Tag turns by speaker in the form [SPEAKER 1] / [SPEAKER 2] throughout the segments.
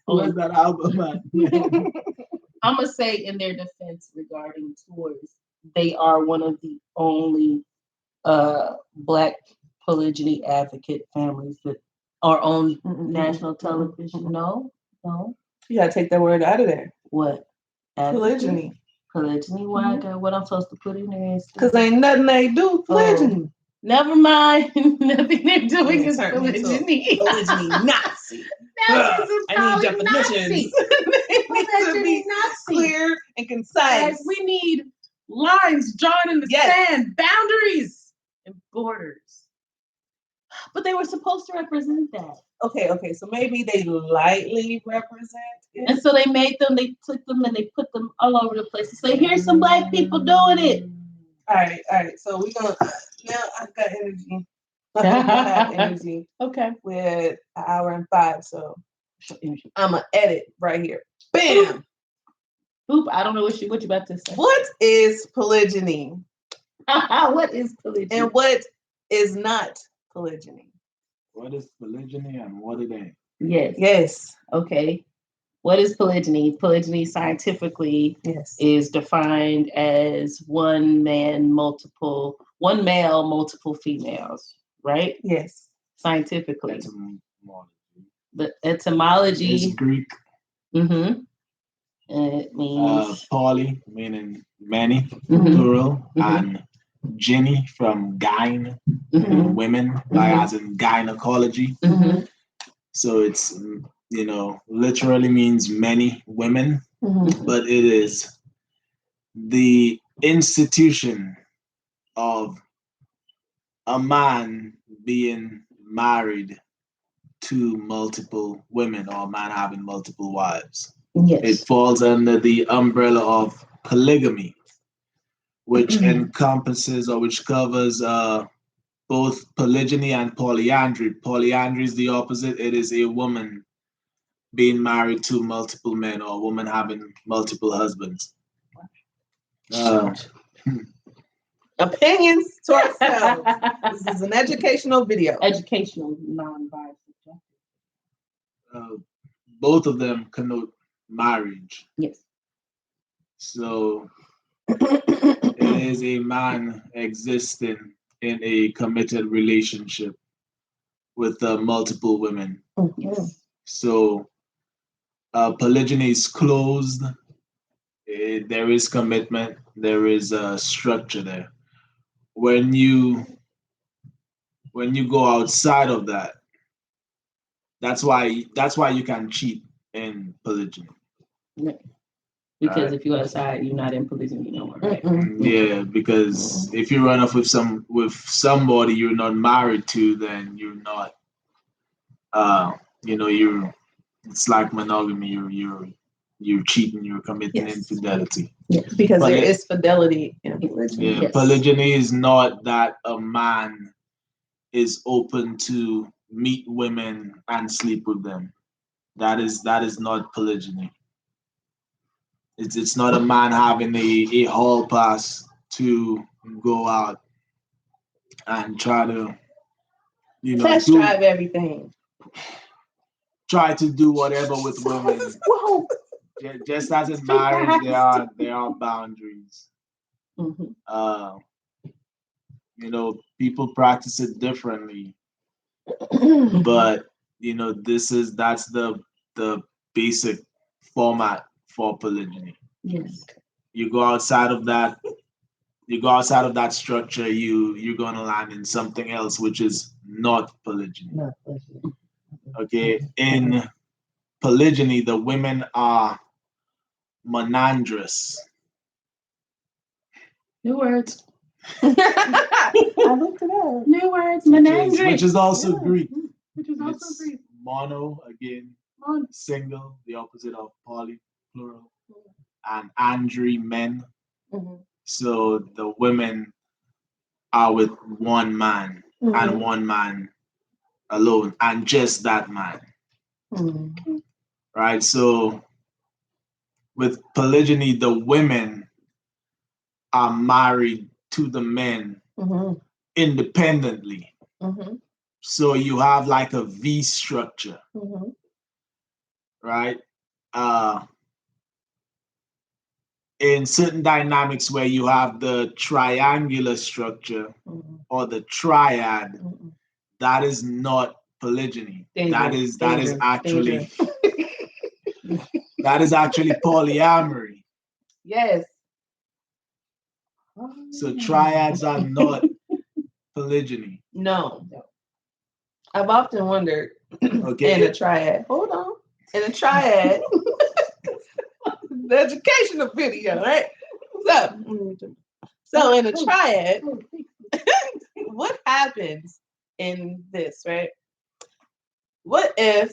[SPEAKER 1] Who was that album, man?
[SPEAKER 2] I'm gonna say in their defense regarding tours, they are one of the only black polygyny advocate families that are on national television. No, no.
[SPEAKER 3] You gotta take that word out of there.
[SPEAKER 2] What?
[SPEAKER 3] Polygyny.
[SPEAKER 2] Polygyny. Why? What I'm supposed to put in there is
[SPEAKER 3] because ain't nothing they do. Polygyny.
[SPEAKER 2] Never mind. Nothing they're doing is polygyny.
[SPEAKER 3] Polygyny Nazi. I need definitions. To be clear and concise.
[SPEAKER 2] Like, we need lines drawn in the sand, boundaries and borders. But they were supposed to represent that.
[SPEAKER 3] Okay. So maybe they lightly represent it.
[SPEAKER 2] And so they took them and they put them all over the place to say, here's some black people doing it.
[SPEAKER 3] All right. So we're gonna now I've got energy. I have energy.
[SPEAKER 2] Okay.
[SPEAKER 3] With an hour and 5, so I'm gonna edit right here. Bam.
[SPEAKER 2] Oop, I don't know what you about to say.
[SPEAKER 3] What is polygyny?
[SPEAKER 2] What is polygyny?
[SPEAKER 3] And what is not polygyny?
[SPEAKER 1] What is polygyny and what it ain't?
[SPEAKER 3] Yes.
[SPEAKER 2] Okay. What is polygyny? Polygyny scientifically is defined as one male, multiple females, right?
[SPEAKER 3] Yes.
[SPEAKER 2] Scientifically. The etymology
[SPEAKER 1] is Greek.
[SPEAKER 2] Mm-hmm. And it means
[SPEAKER 1] poly, meaning many, plural, and gyne from gyne, women, like as in gynecology. So it's literally means many women, but it is the institution of a man being married to multiple women or a man having multiple wives. Yes. It falls under the umbrella of polygamy, which encompasses or which covers both polygyny and polyandry. Polyandry is the opposite. It is a woman being married to multiple men or a woman having multiple husbands.
[SPEAKER 3] Opinions to ourselves. This is an educational video.
[SPEAKER 2] Educational, non-biased.
[SPEAKER 1] Both of them connote marriage.
[SPEAKER 2] Yes.
[SPEAKER 1] So it is a man existing in a committed relationship with multiple women.
[SPEAKER 2] Yes.
[SPEAKER 1] So polygyny is closed. There is commitment. There is a structure there. When you go outside of that, that's why you can cheat in polygyny.
[SPEAKER 2] Yeah. Because if you're outside, you're not in polygyny no more, right?
[SPEAKER 1] Yeah, because if you run off with somebody you're not married to, then you're not. It's like monogamy. You're cheating. You're committing infidelity.
[SPEAKER 3] Yes, because there is fidelity in polygyny.
[SPEAKER 1] Yeah, polygyny is not that a man is open to meet women and sleep with them. That is not polygyny. It's not a man having a hall pass to go out and try to
[SPEAKER 3] test drive everything.
[SPEAKER 1] Try to do whatever with women.
[SPEAKER 3] Whoa.
[SPEAKER 1] Just as in marriage, there are boundaries. People practice it differently, but that's the basic format for polygyny.
[SPEAKER 2] Yes.
[SPEAKER 1] You go outside of that structure, you're gonna land in something else, which is not polygyny. Okay, in polygyny, the women are monandrous.
[SPEAKER 2] New words. I looked it up. New words, monandrous.
[SPEAKER 1] Which is also Greek. Mono, again, single, the opposite of poly, plural, and andry, men. So the women are with one man and one man alone, and just that man. Right? So with polygyny, the women are married to the men independently. So you have like a V structure. right? Uh, in certain dynamics where you have the triangular structure or the triad, that is not polygyny. That is actually that is actually polyamory.
[SPEAKER 2] Yes.
[SPEAKER 1] So triads are not polygyny.
[SPEAKER 3] No. I've often wondered
[SPEAKER 1] Okay.
[SPEAKER 3] in a triad. Hold on. In a triad, the educational video, right? So in a triad, what happens in this, right? What if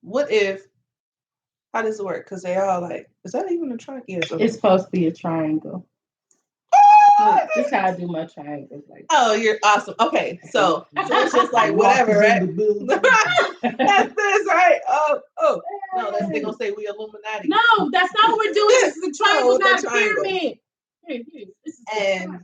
[SPEAKER 3] what if, how does it work? Because they all like, is that even a triangle? Yes, okay.
[SPEAKER 2] It's supposed to be a triangle. This is how I do my triangles. Like,
[SPEAKER 3] oh, you're awesome. Okay, so it's just like whatever, right? That's this, right? Oh, no, they're gonna say we Illuminati.
[SPEAKER 2] No, that's not what we're doing. This is a triangle, not a pyramid.
[SPEAKER 3] And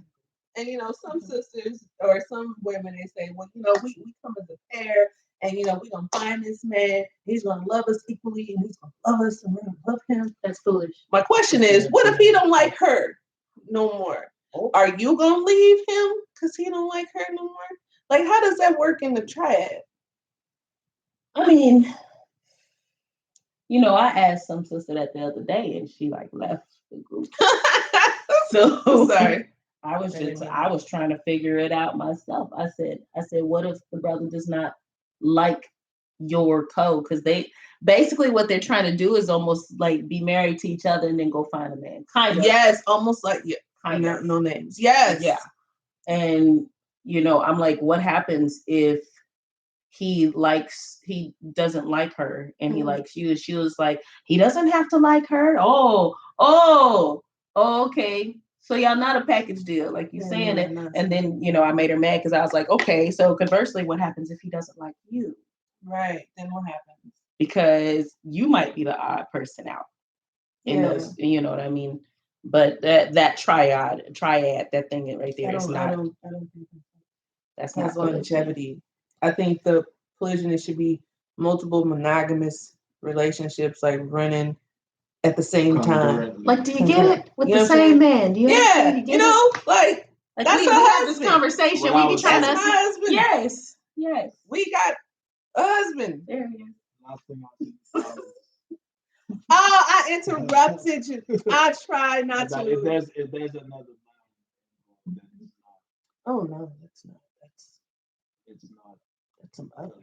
[SPEAKER 3] some sisters or some women, they say, well, we come as a pair, and we're gonna find this man. He's gonna love us equally, and he's gonna love us, and we're gonna love him.
[SPEAKER 2] That's foolish.
[SPEAKER 3] My question is, what if he don't like her no more? Are you gonna leave him because he don't like her no more? Like, how does that work in the triad?
[SPEAKER 2] I mean, I asked some sister that the other day, and she like left the group. So
[SPEAKER 3] sorry.
[SPEAKER 2] I was trying to figure it out myself. I said, what if the brother does not like your code? Because they basically what they're trying to do is almost like be married to each other and then go find a man. Kind of.
[SPEAKER 3] Yes, almost like
[SPEAKER 2] kind of.
[SPEAKER 3] No names. Yes.
[SPEAKER 2] Yeah. And I'm like, what happens if he doesn't like her and he likes you? She was like, he doesn't have to like her. Oh, okay. So y'all not a package deal, like you saying it. And then, I made her mad because I was like, okay, so conversely, what happens if he doesn't like you?
[SPEAKER 3] Right. Then what happens?
[SPEAKER 2] Because you might be the odd person out in those, you know what I mean? But that triad, that thing right there is not. I don't think that's not
[SPEAKER 3] longevity. I think the polygyny should be multiple monogamous relationships, like running at the same time.
[SPEAKER 2] Like, do you get it with the same man? Do you
[SPEAKER 3] like that's
[SPEAKER 2] we have this conversation.
[SPEAKER 1] Well,
[SPEAKER 2] we be trying to.
[SPEAKER 3] That's my husband.
[SPEAKER 2] Yes.
[SPEAKER 3] We got a husband.
[SPEAKER 2] There he is.
[SPEAKER 3] Oh, I interrupted you. I try not to.
[SPEAKER 1] If there's another man.
[SPEAKER 3] Oh no, that's not.
[SPEAKER 1] It's not.
[SPEAKER 3] That's some other.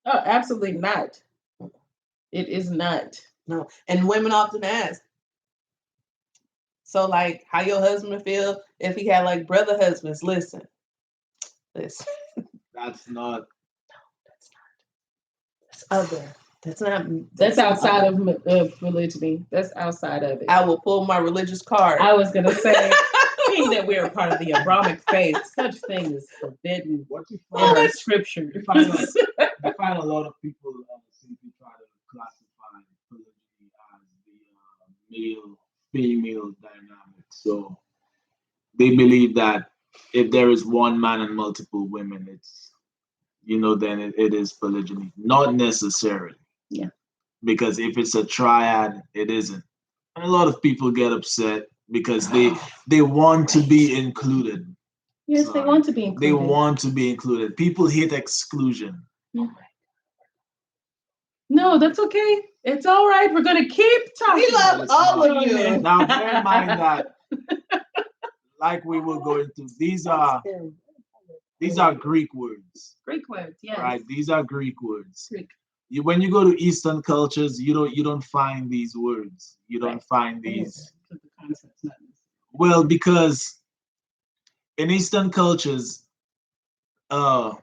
[SPEAKER 2] Oh, absolutely not. It is not.
[SPEAKER 3] No, and women often ask. So, like, how your husband feel if he had like brother husbands? Listen.
[SPEAKER 1] That's not.
[SPEAKER 3] That's other. That's not.
[SPEAKER 2] That's outside of religion. That's outside of it.
[SPEAKER 3] I will pull my religious card.
[SPEAKER 2] I was gonna say, being that we're a part of the Abrahamic faith, such thing is forbidden in our scripture.
[SPEAKER 1] You find a lot of people simply try to classify polygyny as the male-female dynamic. So they believe that if there is one man and multiple women, it's then it is polygyny. Not necessarily.
[SPEAKER 2] Yeah.
[SPEAKER 1] Because if it's a triad, it isn't. And a lot of people get upset because they want to be included.
[SPEAKER 2] Yes, they want to be included.
[SPEAKER 1] They want to be included. People hate exclusion.
[SPEAKER 2] No, that's okay. It's all right. We're going to keep talking.
[SPEAKER 3] We love all of you.
[SPEAKER 1] Now, bear in mind that, like we were going through, these are Greek words.
[SPEAKER 2] Greek words, yes.
[SPEAKER 1] Right? These are Greek words.
[SPEAKER 2] Greek.
[SPEAKER 1] When you go to Eastern cultures, you don't find these words. You don't find these. Well, because in Eastern cultures, it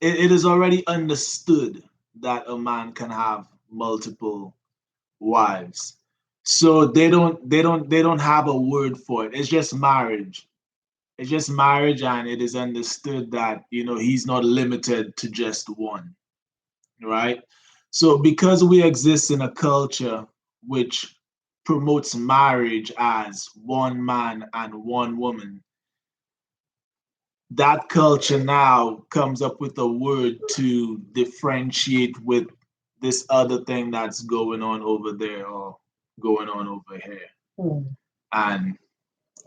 [SPEAKER 1] is already understood that a man can have multiple wives. So they don't have a word for it. It's just marriage. It's just marriage, and it is understood that he's not limited to just one. Right? So because we exist in a culture which promotes marriage as one man and one woman, that culture now comes up with a word to differentiate with this other thing that's going on over there or going on over here. And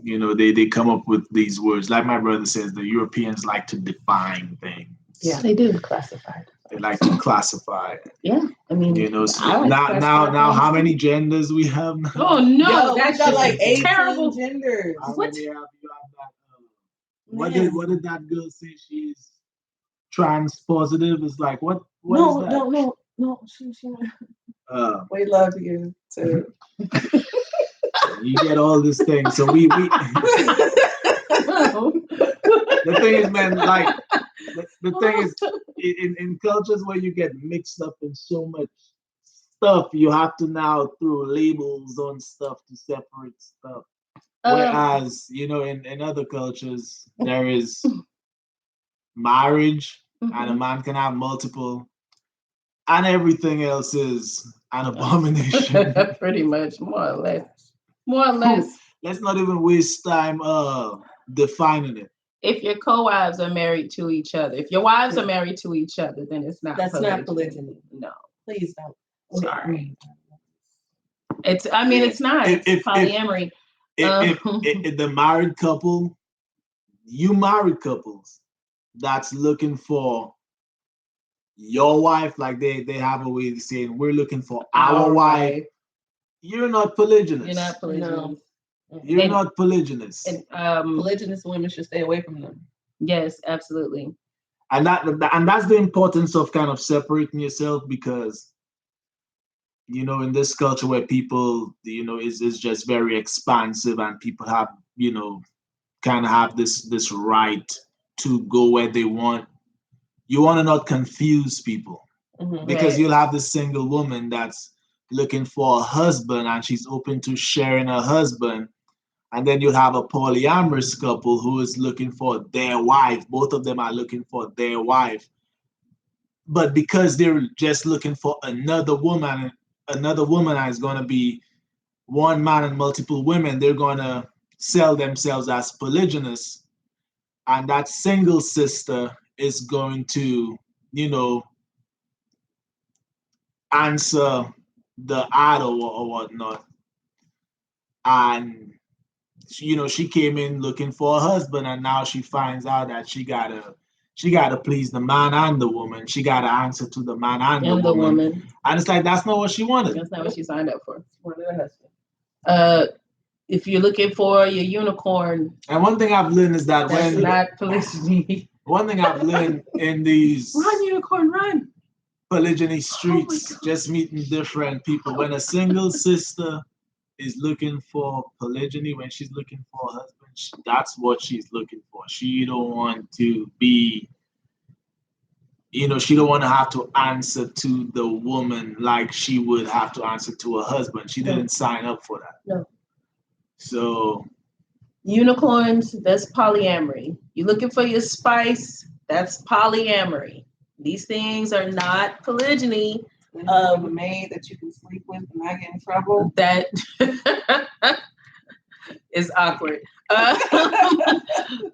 [SPEAKER 1] they come up with these words. Like my brother says, the Europeans like to define things.
[SPEAKER 2] Yeah, they do classify.
[SPEAKER 1] They like to classify.
[SPEAKER 2] Yeah, I mean,
[SPEAKER 1] So now, how many genders we have now?
[SPEAKER 2] Oh no, that's
[SPEAKER 3] got like 18
[SPEAKER 2] terrible.
[SPEAKER 3] genders.
[SPEAKER 1] How many have you have that? What did that girl say? She's trans positive. It's like what?
[SPEAKER 3] No,
[SPEAKER 1] is that?
[SPEAKER 3] no. She. We love you too.
[SPEAKER 1] You get all these things. So we the thing is, man, like the thing is, in cultures where you get mixed up in so much stuff, you have to now throw labels on stuff to separate stuff. Whereas, in other cultures, there is marriage, and a man can have multiple, and everything else is an abomination.
[SPEAKER 2] Pretty much, more or less.
[SPEAKER 1] Let's not even waste time defining it.
[SPEAKER 2] If your co-wives are married to each other, if your wives are married to each other, then it's not.
[SPEAKER 3] That's not polygyny.
[SPEAKER 2] No,
[SPEAKER 3] please don't.
[SPEAKER 2] Sorry. It's not. It's polyamory.
[SPEAKER 1] If the married couple, you married couples, that's looking for your wife, like they have a way of saying, we're looking for our wife. You're not polygynous.
[SPEAKER 2] You're not polygynous.
[SPEAKER 3] No.
[SPEAKER 1] You're not polygynous.
[SPEAKER 2] And
[SPEAKER 3] polygynous women should stay away from them.
[SPEAKER 2] Yes, absolutely.
[SPEAKER 1] And that's the importance of kind of separating yourself, because in this culture where people is just very expansive, and people have kind of have this right to go where they want. You want to not confuse people, because
[SPEAKER 2] right.
[SPEAKER 1] You'll have this single woman that's looking for a husband, and she's open to sharing her husband. And then you have a polyamorous couple who is looking for their wife. Both of them are looking for their wife. But because they're just looking for another woman is going to be one man and multiple women, they're going to sell themselves as polygynous. And that single sister is going to, answer the ad or whatnot. And she came in looking for a husband, and now she finds out that she gotta please the man and the woman. She gotta answer to the man and the woman. And it's like, that's not what she wanted.
[SPEAKER 2] That's not what she signed up for. She wanted a husband. If you're looking for your unicorn,
[SPEAKER 1] and one thing I've learned is that
[SPEAKER 2] that's not polygyny.
[SPEAKER 1] One thing I've learned in these
[SPEAKER 2] run unicorn run
[SPEAKER 1] polygyny streets, just meeting different people. When a single sister is looking for polygyny, when she's looking for a husband, that's what she's looking for. She don't want to be, she don't want to have to answer to the woman like she would have to answer to her husband. She didn't sign up for that.
[SPEAKER 2] No.
[SPEAKER 1] So
[SPEAKER 2] unicorns, that's polyamory. You're looking for your spice, that's polyamory. These things are not polygyny.
[SPEAKER 3] A maid that you can sleep with and not get in trouble.
[SPEAKER 2] That is awkward. And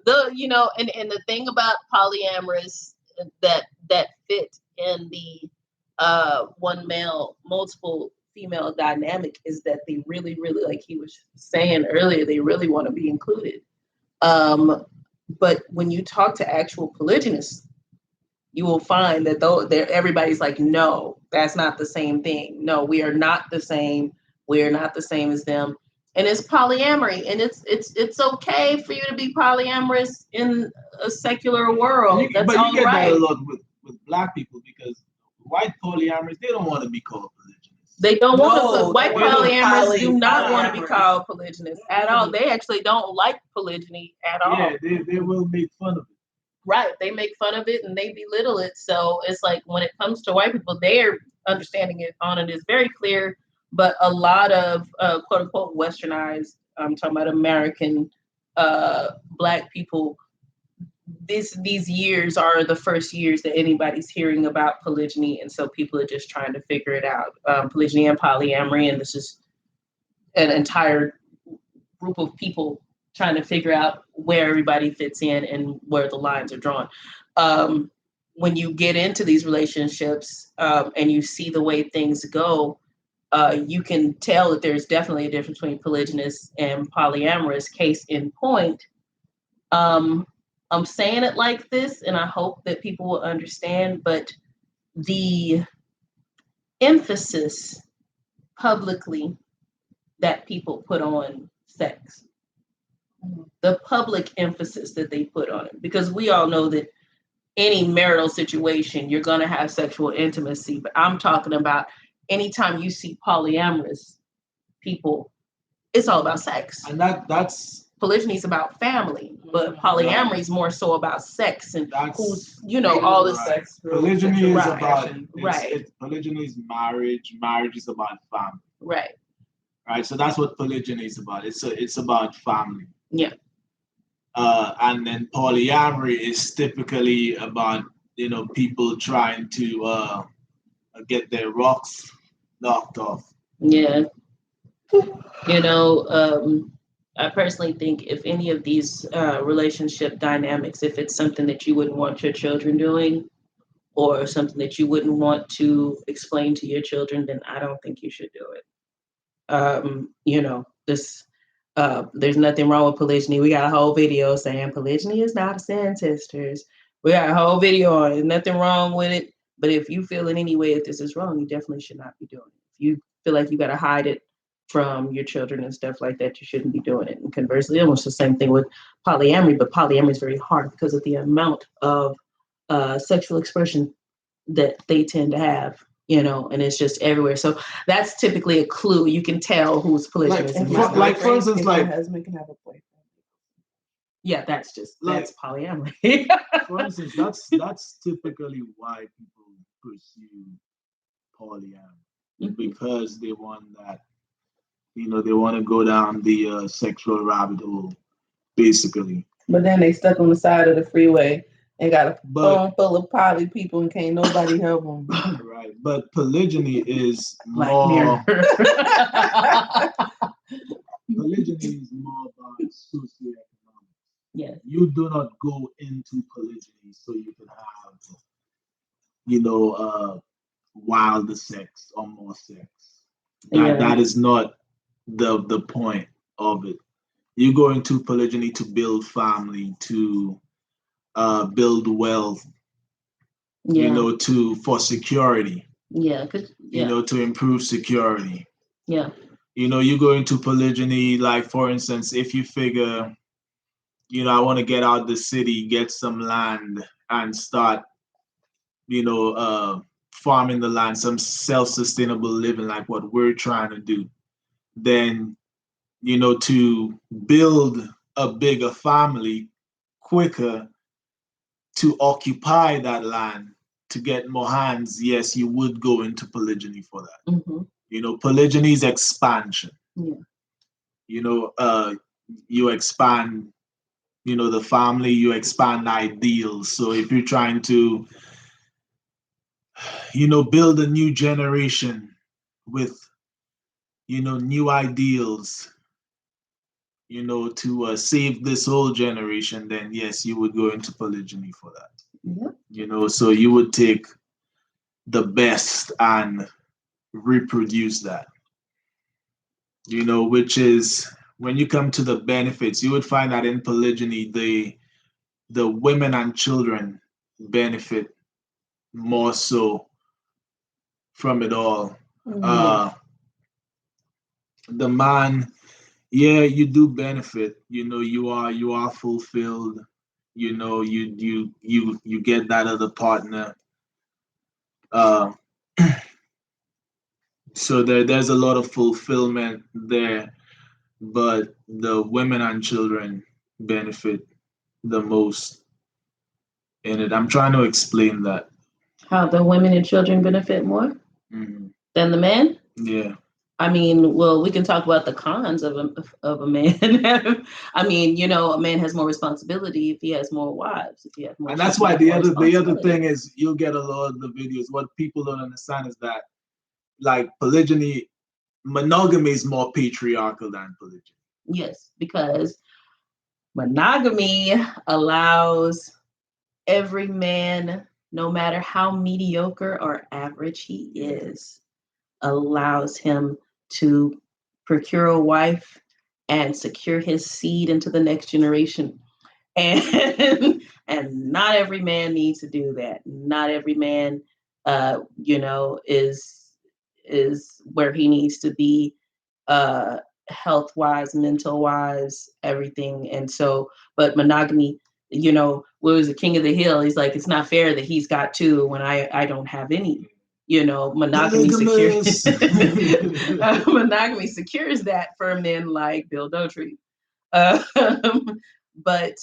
[SPEAKER 2] the thing about polyamorous that fit in the one male, multiple female dynamic is that they really, really, like he was saying earlier, they really want to be included. But when you talk to actual polygynists, you will find that everybody's like, no, that's not the same thing. No, we are not the same. We are not the same as them. And it's polyamory, and it's okay for you to be polyamorous in a secular world. That's all right. But you get that
[SPEAKER 1] a lot with Black people, because white polyamorous, they don't want to be called polygynous.
[SPEAKER 2] They don't want to. White polyamorous do not want to be called polygynous at all. They actually don't like polygyny at all.
[SPEAKER 1] Yeah, they will make fun of it.
[SPEAKER 2] Right, they make fun of it and they belittle it. So it's like when it comes to white people, their understanding on it is very clear. But a lot of quote unquote westernized, I'm talking about American Black people, these years are the first years that anybody's hearing about polygyny, and so people are just trying to figure it out. Polygyny and polyamory, and this is an entire group of people trying to figure out where everybody fits in and where the lines are drawn. When you get into these relationships and you see the way things go, you can tell that there's definitely a difference between polygynous and polyamorous. Case in point, I'm saying it like this, and I hope that people will understand, but the emphasis publicly that people put on sex, the public emphasis that they put on it, because we all know that any marital situation, you're going to have sexual intimacy, but I'm talking about anytime you see polyamorous people, it's all about sex.
[SPEAKER 1] And that's
[SPEAKER 2] polygyny is about family, but polyamory is more so about sex and
[SPEAKER 1] that's
[SPEAKER 2] who's, all the
[SPEAKER 3] sex.
[SPEAKER 1] polygyny is
[SPEAKER 2] Right.
[SPEAKER 1] about
[SPEAKER 2] Right.
[SPEAKER 1] polygyny is marriage. Marriage is about family.
[SPEAKER 2] Right.
[SPEAKER 1] Right. So that's what polygyny is about. It's about family.
[SPEAKER 2] Yeah.
[SPEAKER 1] And then polyamory is typically about people trying to get their rocks knocked off.
[SPEAKER 2] Yeah. I personally think if any of these relationship dynamics, if it's something that you wouldn't want your children doing or something that you wouldn't want to explain to your children, then I don't think you should do it. There's nothing wrong with polygyny. We got a whole video saying polygyny is not a sin, sisters. We got a whole video on it. Nothing wrong with it. But if you feel in any way that this is wrong, you definitely should not be doing it. If you feel like you got to hide it from your children and stuff like that, you shouldn't be doing it. And conversely, almost the same thing with polyamory, but polyamory is very hard because of the amount of sexual expression that they tend to have, and it's just everywhere. So that's typically a clue. You can tell who's polygynous.
[SPEAKER 1] Like for instance,
[SPEAKER 3] my husband can have a boyfriend.
[SPEAKER 2] Yeah, that's polyamory.
[SPEAKER 1] For instance, that's typically why people pursue polyamory, because they want that, they want to go down the sexual rabbit hole, basically.
[SPEAKER 3] But then they stuck on the side of the freeway and got a phone full of poly people and can't nobody help them.
[SPEAKER 1] Right, but polygyny is more. Polygyny is more about socioeconomics.
[SPEAKER 2] Yeah.
[SPEAKER 1] You do not go into polygyny so you can have, wilder sex or more sex. That is not the point of it. You go into polygyny to build family, to build wealth, for security.
[SPEAKER 2] Yeah,
[SPEAKER 1] to improve security.
[SPEAKER 2] Yeah.
[SPEAKER 1] You go into polygyny, like for instance, if you figure, I want to get out the city, get some land, and start, farming the land, some self-sustainable living, like what we're trying to do, then, to build a bigger family quicker, to occupy that land, to get more hands, yes, you would go into polygyny for that. Polygyny is expansion.
[SPEAKER 2] Yeah.
[SPEAKER 1] You expand, the family, you expand ideals. So if you're trying to, build a new generation with, new ideals, to save this whole generation, then yes, you would go into polygyny for that.
[SPEAKER 2] Yeah.
[SPEAKER 1] So you would take the best and reproduce that. Which is, when you come to the benefits, you would find that in polygyny, the women and children benefit more so from it all. The man, yeah, you do benefit. You are fulfilled. You get that other partner. So there's a lot of fulfillment there, but the women and children benefit the most in it. I'm trying to explain that.
[SPEAKER 2] How the women and children benefit more than the men?
[SPEAKER 1] Yeah.
[SPEAKER 2] I mean, well, we can talk about the cons of a man. I mean, a man has more responsibility if he has more wives, if he has more.
[SPEAKER 1] And that's why the other thing is, you'll get a lot of the videos. What people don't understand is that, like, monogamy is more patriarchal than polygyny.
[SPEAKER 2] Yes, because Monogamy allows every man, no matter how mediocre or average he is, allows him to procure a wife and secure his seed into the next generation. And and not every man needs to do that. Not every man is where he needs to be uh health wise, mental wise, everything. And so, but monogamy, what was the king of the hill? He's like, it's not fair that he's got two when I don't have any. Monogamy secures monogamy secures that for men like Bill Dotry. But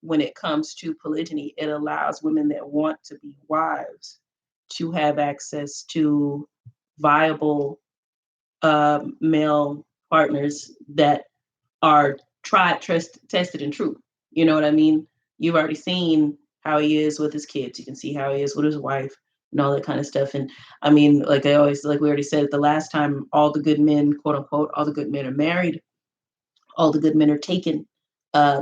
[SPEAKER 2] when it comes to polygyny, it allows women that want to be wives to have access to viable male partners that are tried, tested, and true. You know what I mean? You've already seen how he is with his kids. You can see how he is with his wife and all that kind of stuff. And I mean, like we already said the last time, all the good men, quote unquote, all the good men are married, all the good men are taken.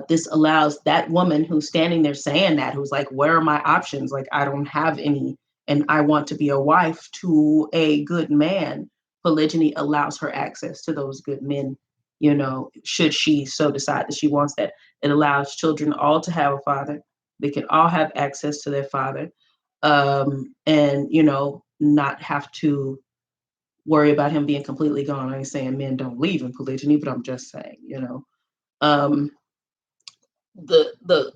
[SPEAKER 2] This allows that woman who's standing there saying that, who's like, where are my options? Like, I don't have any, and I want to be a wife to a good man. Polygyny allows her access to those good men, should she so decide that she wants that. It allows children all to have a father. They can all have access to their father, and, not have to worry about him being completely gone. I ain't saying men don't leave in polygyny, but I'm just saying, um, the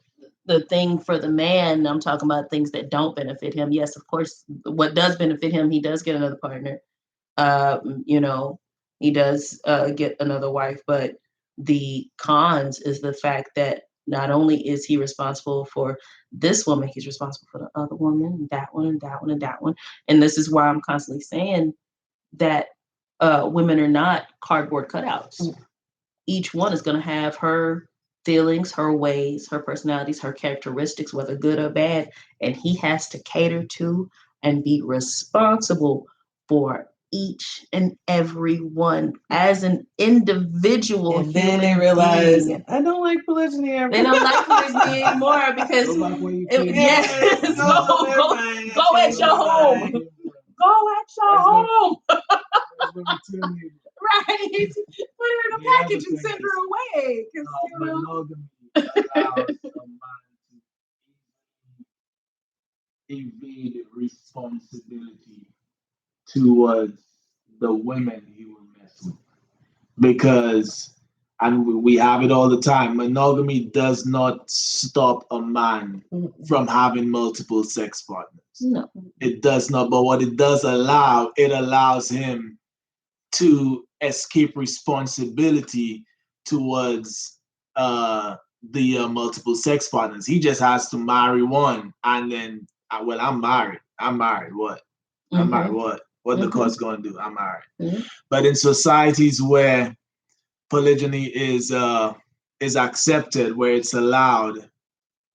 [SPEAKER 2] the thing for the man, I'm talking about things that don't benefit him. Yes, of course, what does benefit him, he does get another partner. You know, he does get another wife, but the cons is the fact that not only is he responsible for this woman, he's responsible for the other woman, and that one, and that one, and that one. And this is why I'm constantly saying that women are not cardboard cutouts. Each one is going to have her feelings, her ways, her personalities, her characteristics, whether good or bad, and he has to cater to and be responsible for each and every one as an individual.
[SPEAKER 3] And then they realize,
[SPEAKER 2] being.
[SPEAKER 3] I don't like polygyny anymore.
[SPEAKER 2] They don't like polygyny anymore because go at your home. Go at your home. Right. Put her in a package and send her away.
[SPEAKER 1] Monogamy allows a man to evade responsibility towards the women he will mess with. Because, and we have it all the time, monogamy does not stop a man from having multiple sex partners.
[SPEAKER 2] No.
[SPEAKER 1] It does not, but what it does allow, it allows him to escape responsibility towards the multiple sex partners. He just has to marry one, and then, well, I'm married. I'm married. What? Mm-hmm. I'm married. What? What the court's going to do? I'm married. Mm-hmm. But in societies where polygyny is accepted, where it's allowed,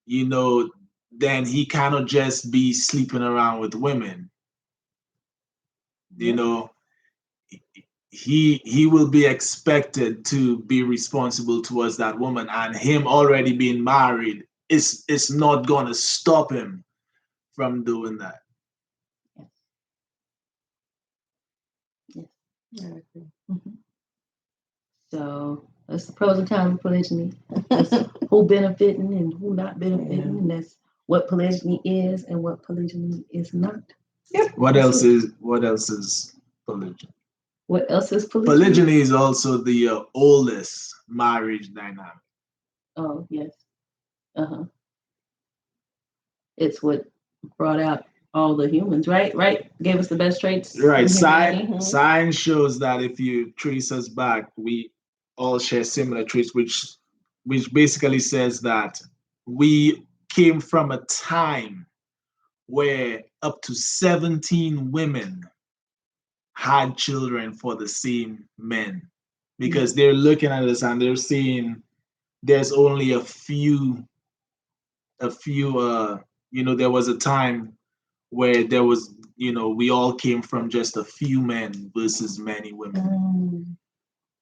[SPEAKER 1] then he cannot just be sleeping around with women. He will be expected to be responsible towards that woman, and him already being married is not going to stop him from doing that.
[SPEAKER 2] Yes. Mm-hmm. So that's the pros and cons of polygyny. That's who benefiting and who not benefiting, and that's what polygyny is and what polygyny is not.
[SPEAKER 1] Yep. What else is polygyny?
[SPEAKER 2] What else is polygyny?
[SPEAKER 1] Polygyny is also the oldest marriage dynamic.
[SPEAKER 2] Oh, yes. Uh-huh. It's what brought out all the humans, right? Right? Gave us the best traits.
[SPEAKER 1] Right. Science shows that if you trace us back, we all share similar traits, which basically says that we came from a time where up to 17 women had children for the same men, because they're looking at us and they're seeing there's only a few there was a time where there was, we all came from just a few men versus many women.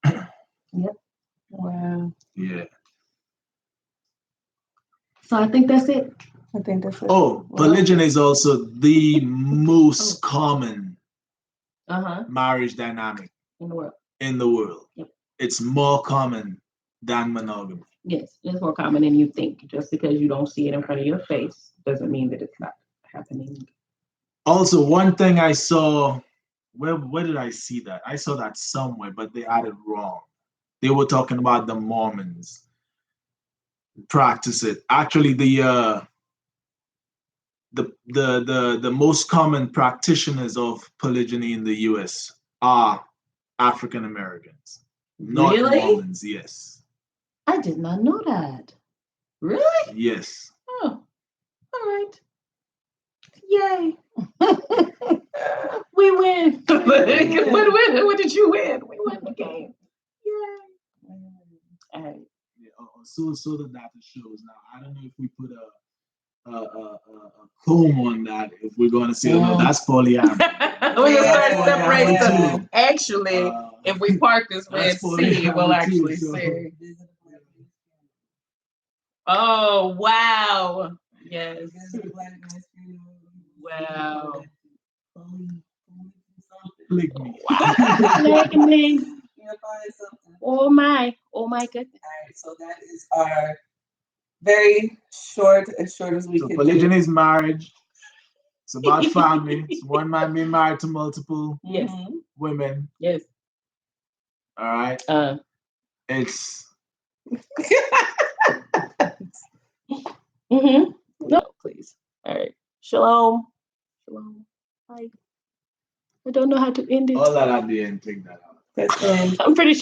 [SPEAKER 2] Yep. Wow.
[SPEAKER 1] Yeah.
[SPEAKER 2] So I think that's it.
[SPEAKER 3] I think that's it.
[SPEAKER 1] Oh, polygyny is also the most common marriage dynamic
[SPEAKER 2] in the world.
[SPEAKER 1] In the world.
[SPEAKER 2] Yep.
[SPEAKER 1] It's more common than monogamy.
[SPEAKER 2] Yes, it's more common than you think. Just because you don't see it in front of your face doesn't mean that it's not happening.
[SPEAKER 1] Also, one thing I saw, where did I see that? I saw that somewhere, but they had it wrong. They were talking about the Mormons practice it. Actually, the most common practitioners of polygyny in the U.S. are African Americans, not
[SPEAKER 2] Really?
[SPEAKER 1] Mormons. Yes.
[SPEAKER 2] I did not know that. Really?
[SPEAKER 1] Yes.
[SPEAKER 2] Oh, all right. Yay. We win. What did you win? We won the game. Yay. All right.
[SPEAKER 1] Yeah, so the data shows. Now, I don't know if we put a comb on that, if we're going to say, oh, no, that's polyamory.
[SPEAKER 2] We're going to start separating them. Actually, if we park this red C, we'll actually see. Oh, wow. Yes. Wow.
[SPEAKER 1] Polygamy.
[SPEAKER 2] Polygamy. Oh my goodness.
[SPEAKER 3] All right, so that is our very short, as short as we
[SPEAKER 1] so
[SPEAKER 3] can.
[SPEAKER 1] Polygyny is marriage. It's about family. It's one man being married to multiple women.
[SPEAKER 2] Yes.
[SPEAKER 1] All right. It's.
[SPEAKER 2] No, please. All right. Shalom. Shalom. Bye. I don't know how to end it.
[SPEAKER 1] All that I didn't take that out.
[SPEAKER 3] That's
[SPEAKER 2] I'm pretty sure.